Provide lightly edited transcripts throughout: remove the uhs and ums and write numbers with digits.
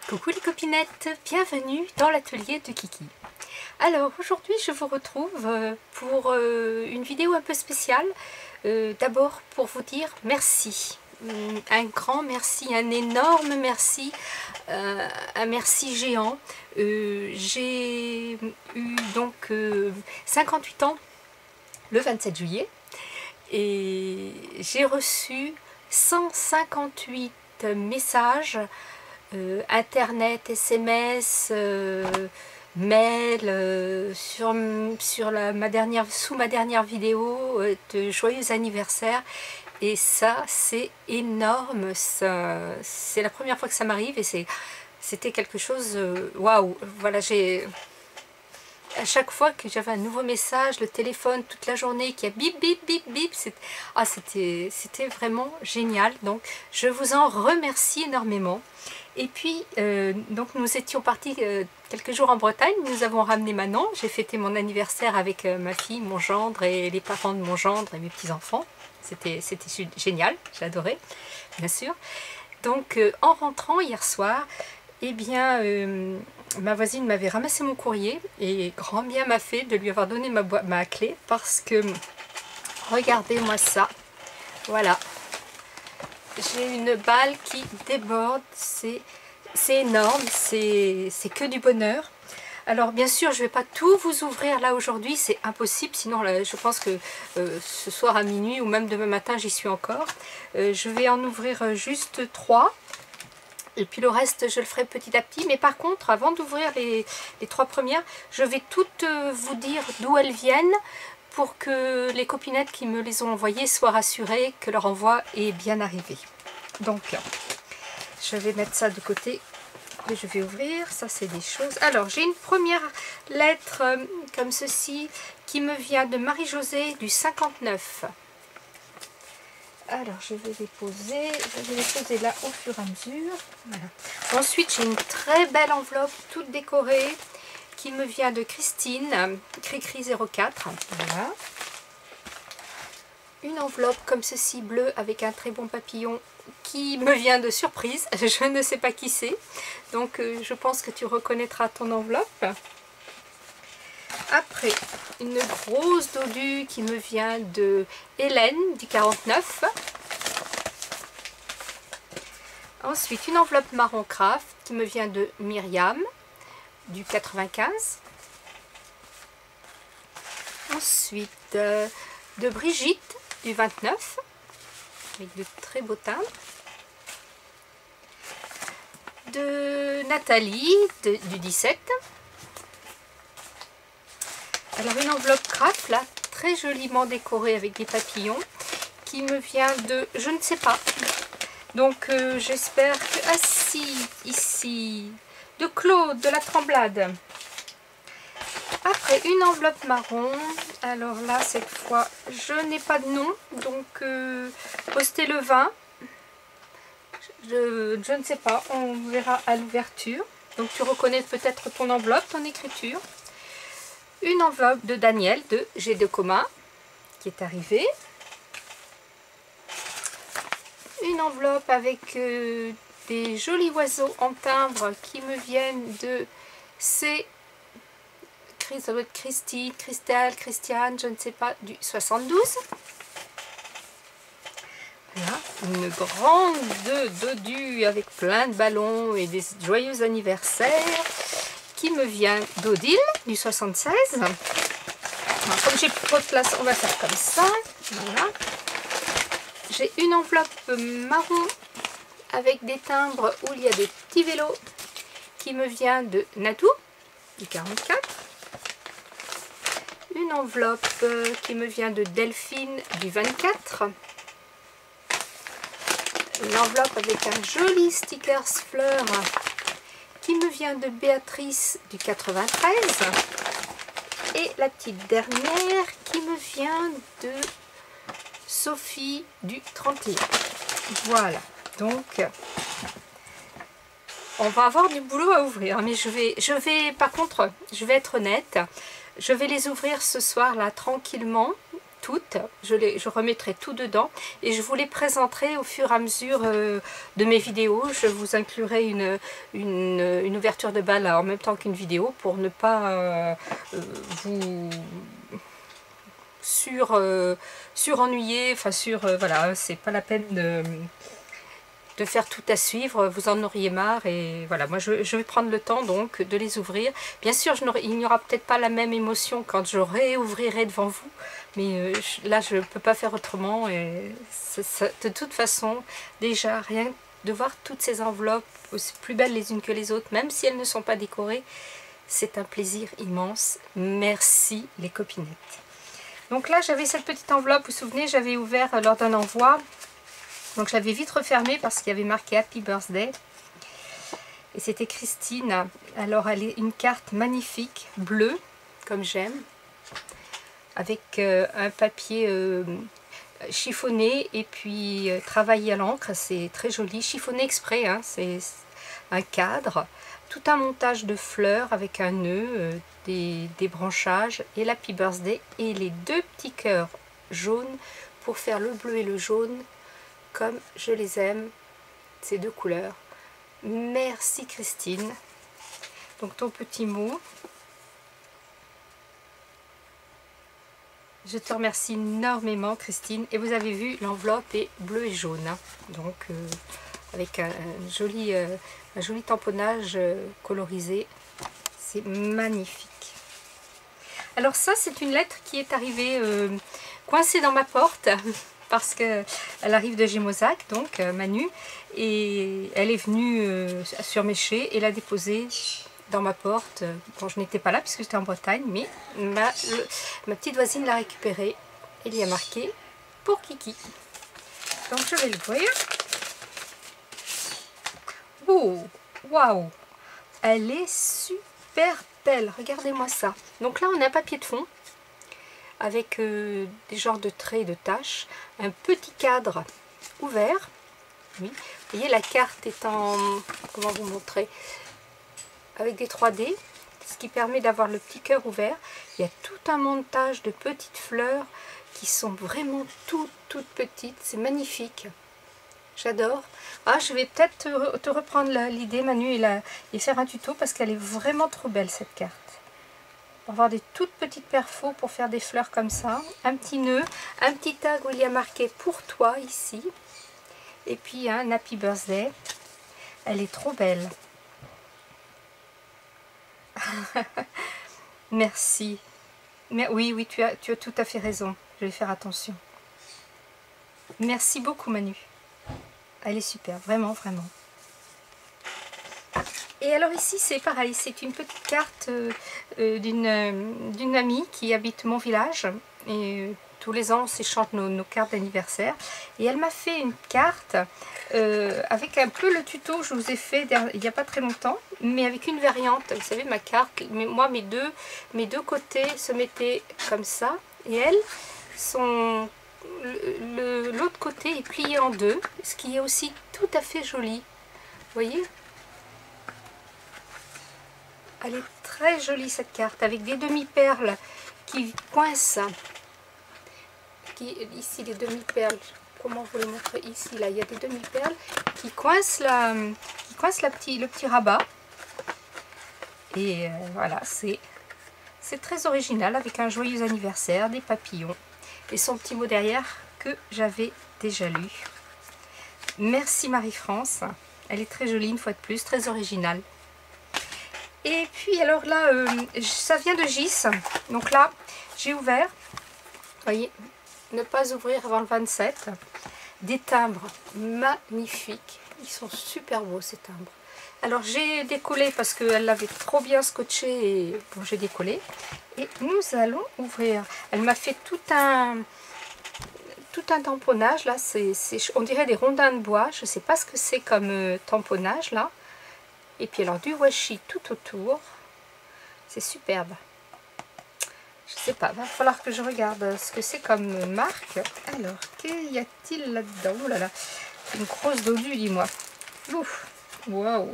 Coucou les copinettes, bienvenue dans l'atelier de Kiki. Alors aujourd'hui je vous retrouve pour une vidéo un peu spéciale. D'abord pour vous dire merci, un grand merci, un énorme merci, un merci géant. J'ai eu donc 58 ans le 27 juillet et j'ai reçu 158 messages internet, SMS, mail sous ma dernière vidéo de joyeux anniversaire, et ça c'est énorme. C'est la première fois que ça m'arrive et c'était quelque chose waouh. Voilà, à chaque fois que j'avais un nouveau message, le téléphone toute la journée qui a bip bip bip bip, c'était vraiment génial. Donc je vous en remercie énormément. Et puis donc nous étions partis quelques jours en Bretagne, nous avons ramené Manon, j'ai fêté mon anniversaire avec ma fille, mon gendre et les parents de mon gendre et mes petits-enfants. C'était génial, j'ai adoré, bien sûr. Donc en rentrant hier soir, eh bien ma voisine m'avait ramassé mon courrier et grand bien m'a fait de lui avoir donné ma clé, parce que regardez-moi ça, voilà. J'ai une balle qui déborde, c'est énorme, c'est que du bonheur. Alors bien sûr je ne vais pas tout vous ouvrir là aujourd'hui, c'est impossible, sinon là, je pense que ce soir à minuit ou même demain matin j'y suis encore. Je vais en ouvrir juste 3. Et puis le reste, je le ferai petit à petit. Mais par contre, avant d'ouvrir les 3 premières, je vais toutes vous dire d'où elles viennent, pour que les copinettes qui me les ont envoyées soient rassurées que leur envoi est bien arrivé. Donc, je vais mettre ça de côté et je vais ouvrir. Ça, c'est des choses. Alors, j'ai une première lettre comme ceci qui me vient de Marie-Josée du 59. Alors, je vais les poser là au fur et à mesure. Voilà. Ensuite, j'ai une très belle enveloppe toute décorée qui me vient de Christine, Cricri 04. Voilà. Une enveloppe comme ceci, bleue, avec un très bon papillon qui me vient de surprise. Je ne sais pas qui c'est. Donc, je pense que tu reconnaîtras ton enveloppe. Après, une grosse dodue qui me vient de Hélène du 49. Ensuite, une enveloppe marron craft qui me vient de Myriam du 95. Ensuite, de Brigitte du 29, avec de très beaux timbres. De Nathalie du 17. Alors une enveloppe craft là, très joliment décorée avec des papillons, qui me vient de je ne sais pas. Donc j'espère que... Ah si, ici, de Claude de la Tremblade. Après une enveloppe marron. Alors là cette fois je n'ai pas de nom, donc postez le 20. Je ne sais pas, on verra à l'ouverture. Donc tu reconnais peut-être ton enveloppe, ton écriture. Une enveloppe de Daniel de G2 Commun qui est arrivée. Une enveloppe avec des jolis oiseaux en timbre qui me viennent de ça doit être Christine, Christelle, Christiane, je ne sais pas, du 72. Voilà, une grande dodue avec plein de ballons et des joyeux anniversaires qui me vient d'Odile du 76. Alors, comme j'ai trop de place, on va faire comme ça. Voilà. J'ai une enveloppe marron avec des timbres où il y a des petits vélos qui me vient de Natou du 44. Une enveloppe qui me vient de Delphine du 24. Une enveloppe avec un joli stickers fleurs qui me vient de Béatrice du 93. Et la petite dernière qui me vient de Sophie du 31. Voilà, donc on va avoir du boulot à ouvrir, mais je vais par contre, je vais être honnête, je vais les ouvrir ce soir là tranquillement, toutes, je remettrai tout dedans et je vous les présenterai au fur et à mesure de mes vidéos. Je vous inclurai une ouverture de balle en même temps qu'une vidéo pour ne pas vous surennuyer, enfin voilà, c'est pas la peine de faire tout à suivre, vous en auriez marre. Et voilà, moi je vais prendre le temps donc de les ouvrir. Bien sûr, il n'y aura peut-être pas la même émotion quand je réouvrirai devant vous, mais là je ne peux pas faire autrement. Et de toute façon, déjà rien de voir toutes ces enveloppes aussi plus belles les unes que les autres, même si elles ne sont pas décorées, c'est un plaisir immense. Merci les copinettes. Donc là j'avais cette petite enveloppe, vous vous souvenez, j'avais ouvert lors d'un envoi. Donc je l'avais vite refermée parce qu'il y avait marqué Happy Birthday. Et c'était Christine. Alors elle est une carte magnifique, bleue, comme j'aime. Avec un papier chiffonné et puis travaillé à l'encre. C'est très joli. Chiffonné exprès, hein, c'est un cadre. Tout un montage de fleurs avec un nœud, des branchages et l'Happy Birthday. Et les deux petits cœurs jaunes pour faire le bleu et le jaune. Comme je les aime, ces deux couleurs. Merci Christine. Donc ton petit mot. Je te remercie énormément Christine. Et vous avez vu, l'enveloppe est bleue et jaune. Hein. Donc avec un joli tamponnage colorisé. C'est magnifique. Alors ça, c'est une lettre qui est arrivée coincée dans ma porte. Parce qu'elle arrive de Gémozac, donc Manu, et elle est venue sur Méché et l'a déposée dans ma porte. Bon, je n'étais pas là puisque j'étais en Bretagne, mais ma petite voisine l'a récupérée. Il y a marqué pour Kiki. Donc je vais l'ouvrir. Oh, waouh! Elle est super belle, regardez-moi ça. Donc là, on a un papier de fond avec des genres de traits, de taches, un petit cadre ouvert. Oui. Vous voyez, la carte est en, comment vous montrer, avec des 3D, ce qui permet d'avoir le petit cœur ouvert. Il y a tout un montage de petites fleurs qui sont vraiment toutes petites. C'est magnifique. J'adore. Ah, je vais peut-être te reprendre l'idée, Manu, et faire un tuto parce qu'elle est vraiment trop belle cette carte. Avoir des toutes petites perfos pour faire des fleurs comme ça, un petit nœud, un petit tag où il y a marqué pour toi ici, et puis un Happy Birthday. Elle est trop belle. Merci. Mais oui, tu as tout à fait raison. Je vais faire attention. Merci beaucoup Manu. Elle est super, vraiment, vraiment. Et alors ici c'est pareil, c'est une petite carte d'une amie qui habite mon village. Et tous les ans on s'échange nos cartes d'anniversaire. Et elle m'a fait une carte avec un peu le tuto que je vous ai fait il n'y a pas très longtemps. Mais avec une variante. Vous savez, ma carte, moi mes deux côtés se mettaient comme ça. Et elles sont... L'autre côté est plié en deux. Ce qui est aussi tout à fait joli. Vous voyez ? Elle est très jolie cette carte, avec des demi-perles qui coincent. Ici, les demi-perles, comment vous les montrer ici, là, il y a des demi-perles qui coincent, le petit rabat. Et voilà, c'est très original, avec un joyeux anniversaire, des papillons. Et son petit mot derrière que j'avais déjà lu. Merci Marie-France, elle est très jolie une fois de plus, très originale. Et puis alors là, ça vient de Gis. Donc là, j'ai ouvert. Vous voyez, ne pas ouvrir avant le 27. Des timbres magnifiques. Ils sont super beaux ces timbres. Alors j'ai décollé parce qu'elle l'avait trop bien scotché. Et bon, j'ai décollé. Et nous allons ouvrir. Elle m'a fait tout un tamponnage. Là, on dirait des rondins de bois. Je ne sais pas ce que c'est comme tamponnage là. Et puis alors du washi tout autour. C'est superbe. Je sais pas, va falloir que je regarde ce que c'est comme marque. Alors, qu'y a-t-il là-dedans? Oh là là, une grosse dodue, dis-moi. Ouf, waouh.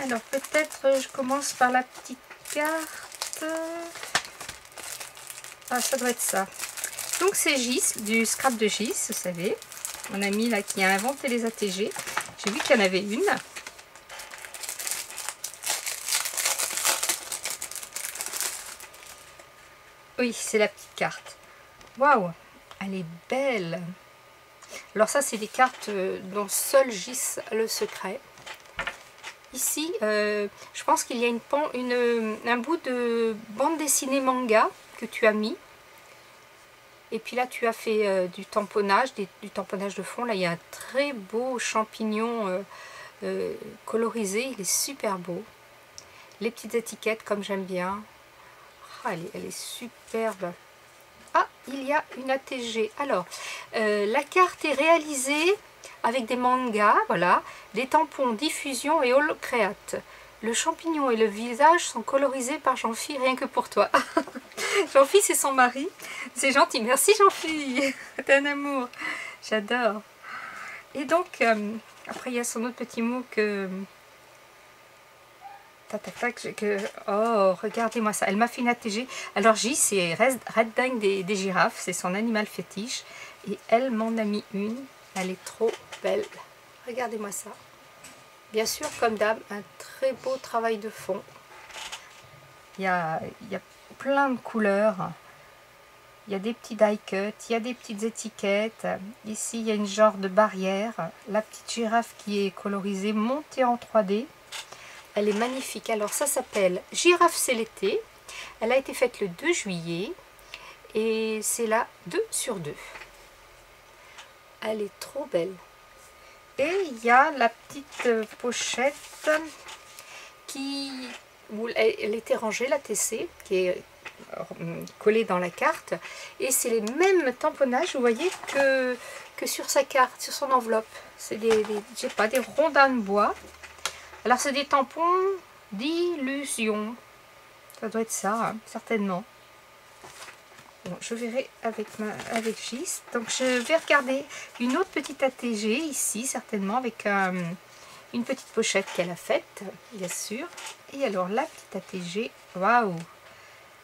Alors peut-être je commence par la petite carte. Ah, ça doit être ça. Donc c'est Gis, du scrap de Gis, vous savez. Mon ami là qui a inventé les ATG. J'ai vu qu'il y en avait une. Oui, c'est la petite carte. Waouh, elle est belle. Alors ça, c'est des cartes dont seul Gis a le secret. Ici, je pense qu'il y a un bout de bande dessinée manga que tu as mis. Et puis là, tu as fait du tamponnage, du tamponnage de fond. Là, il y a un très beau champignon colorisé. Il est super beau. Les petites étiquettes, comme j'aime bien. Ah, elle est superbe. Ah, il y a une ATG. Alors, la carte est réalisée avec des mangas, voilà, des tampons, diffusion et holocréate. Le champignon et le visage sont colorisés par Jean-Phi rien que pour toi. Jean-Phi, c'est son mari. C'est gentil. Merci Jean-Phi. T'es un amour. J'adore. Et donc, après, il y a son autre petit mot que... Oh, regardez-moi ça. Elle m'a fait une ATG. Alors, J, c'est Red Dingue des girafes. C'est son animal fétiche. Et elle m'en a mis une. Elle est trop belle. Regardez-moi ça. Bien sûr, comme d'hab, un très beau travail de fond. Il y a plein de couleurs. Il y a des petits die cuts, il y a des petites étiquettes. Ici, il y a une genre de barrière. La petite girafe qui est colorisée, montée en 3D. Elle est magnifique. Alors, ça s'appelle Girafe, c'est l'été. Elle a été faite le 2 juillet. Et c'est la 2 sur 2. Elle est trop belle. Et il y a la petite pochette où elle était rangée, la TC, qui est collée dans la carte. Et c'est les mêmes tamponnages, vous voyez, que sur sa carte, sur son enveloppe. C'est des rondins de bois. Alors, c'est des tampons d'illusion. Ça doit être ça, hein, certainement. Bon, je verrai avec Gis. Donc, je vais regarder une autre petite ATG ici, certainement, avec une petite pochette qu'elle a faite, bien sûr. Et alors, la petite ATG, waouh!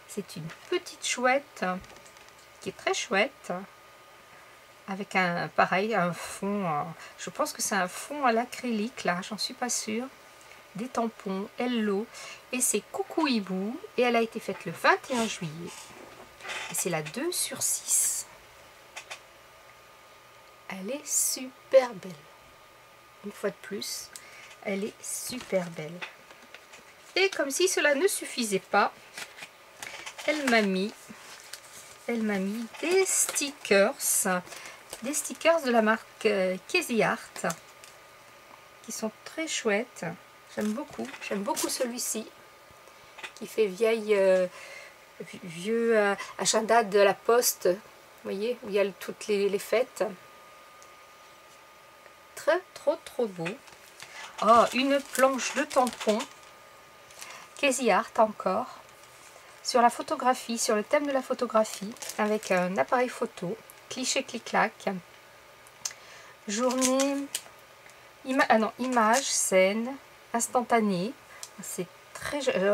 C'est une petite chouette qui est très chouette. Avec pareil, un fond, je pense que c'est un fond à l'acrylique, là, j'en suis pas sûre. Des tampons, Hello. Et c'est Coucou Hibou. Et elle a été faite le 21 juillet. Et c'est la 2 sur 6. Elle est super belle. Une fois de plus, elle est super belle. Et comme si cela ne suffisait pas, elle m'a mis des stickers. Des stickers de la marque Casey Art. Qui sont très chouettes. J'aime beaucoup celui-ci. Qui fait vieux agenda de la poste, vous voyez, où il y a toutes les fêtes. Trop beau. Oh, une planche de tampons. Casey Art encore. Sur la photographie, sur le thème de la photographie, avec un appareil photo, cliché clic-clac. Journée, image, scène, instantanée. C'est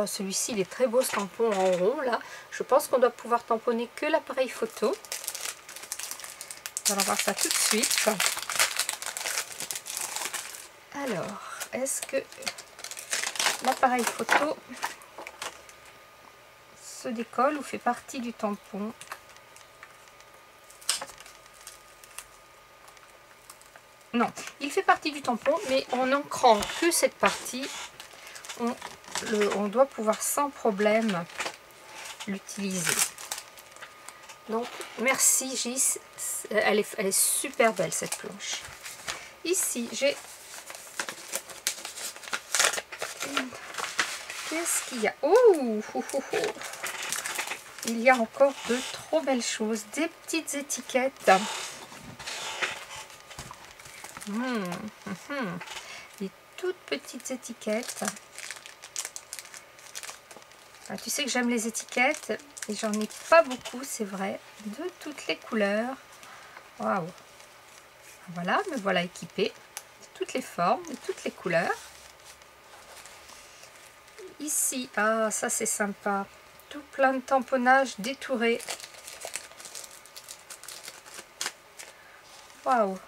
celui-ci, il est très beau, ce tampon en rond là. Je pense qu'on doit pouvoir tamponner que l'appareil photo. On va voir ça tout de suite. Alors, est-ce que l'appareil photo se décolle ou fait partie du tampon? Non, il fait partie du tampon, mais en ancrant que cette partie, on doit pouvoir sans problème l'utiliser. Donc, merci Gis, elle est super belle cette planche. Ici, j'ai... Qu'est-ce qu'il y a? Oh, il y a encore de trop belles choses, des petites étiquettes. Des toutes petites étiquettes. Ah, tu sais que j'aime les étiquettes et j'en ai pas beaucoup, c'est vrai, de toutes les couleurs. Waouh! Voilà, me voilà équipée de toutes les formes, de toutes les couleurs. Ici, ah ça c'est sympa, tout plein de tamponnages détourés. Waouh!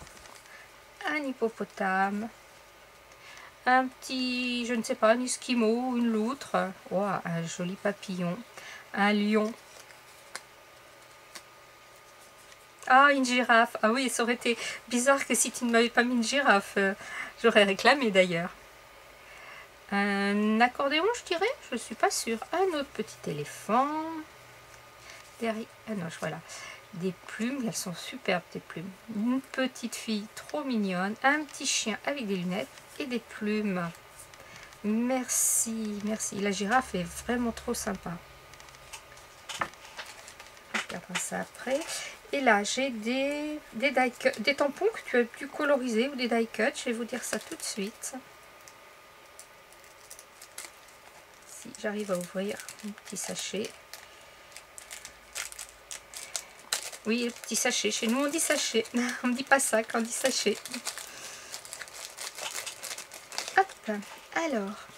Un hippopotame. Un petit, je ne sais pas, un esquimau, une loutre. Waouh, un joli papillon. Un lion. Ah, une girafe. Ah oui, ça aurait été bizarre que si tu ne m'avais pas mis une girafe. J'aurais réclamé d'ailleurs. Un accordéon, je dirais. Je ne suis pas sûre. Un autre petit éléphant. Derrière. Ah non, voilà. Des plumes, elles sont superbes, tes plumes. Une petite fille trop mignonne. Un petit chien avec des lunettes et des plumes. Merci, merci. La girafe est vraiment trop sympa. On regardera ça après. Et là, j'ai des tampons que tu as pu coloriser ou des die cut. Je vais vous dire ça tout de suite. Si j'arrive à ouvrir un petit sachet. Oui, le petit sachet. Chez nous, on dit sachet. On ne dit pas sac, on dit sachet. Hop. Alors,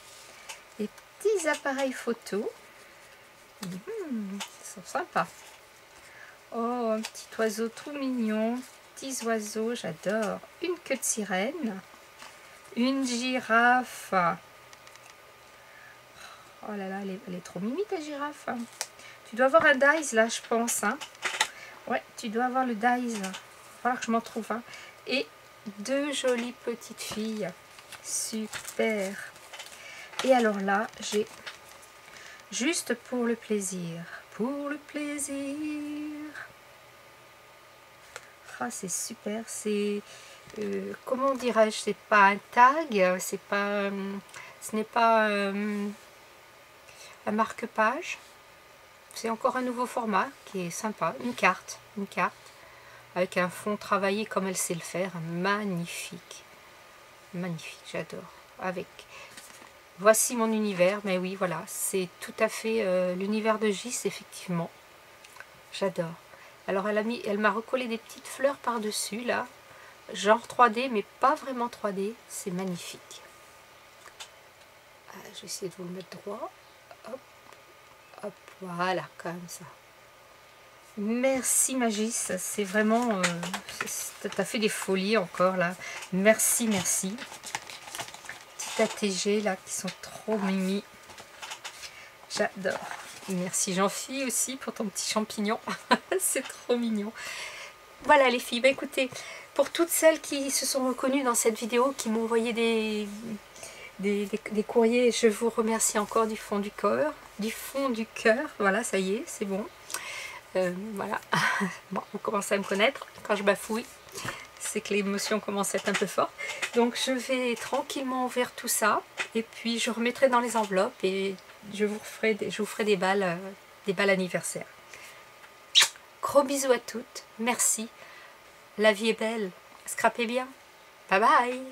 les petits appareils photo. Ils sont sympas. Oh, un petit oiseau tout mignon. Petits oiseaux, j'adore. Une queue de sirène. Une girafe. Oh là là, elle est trop mimi ta girafe. Tu dois avoir un dice là, je pense. Hein. Ouais, tu dois avoir le dice. Il va falloir que je m'en trouve un. Et deux jolies petites filles. Super. Et alors là, j'ai juste pour le plaisir. Pour le plaisir. Ah, c'est super. C'est comment dirais-je, c'est pas un tag, c'est pas, ce n'est pas un marque-page. C'est encore un nouveau format qui est sympa. Une carte avec un fond travaillé comme elle sait le faire. Magnifique. Magnifique, j'adore. Avec voici mon univers. Mais oui, voilà, c'est tout à fait l'univers de Gis, effectivement. J'adore. Alors elle m'a recollé des petites fleurs par-dessus là. Genre 3D, mais pas vraiment 3D. C'est magnifique. Je vais essayer de vous le mettre droit. Hop, hop, voilà, comme ça. Merci Magis, c'est vraiment... tu as fait des folies encore là. Merci, merci. Petit ATG là, qui sont trop mimi. J'adore. Merci Jean-Phi aussi pour ton petit champignon. C'est trop mignon. Voilà les filles, bah écoutez, pour toutes celles qui se sont reconnues dans cette vidéo, qui m'ont envoyé des courriers, je vous remercie encore du fond du cœur. Du fond du cœur, voilà, ça y est, c'est bon. Voilà, bon, vous commencez à me connaître, quand je bafouille, c'est que l'émotion commence à être un peu forte. Donc je vais tranquillement ouvrir tout ça, et puis je remettrai dans les enveloppes, et je vous ferai des balles anniversaires. Gros bisous à toutes, merci. La vie est belle, scrapez bien. Bye bye.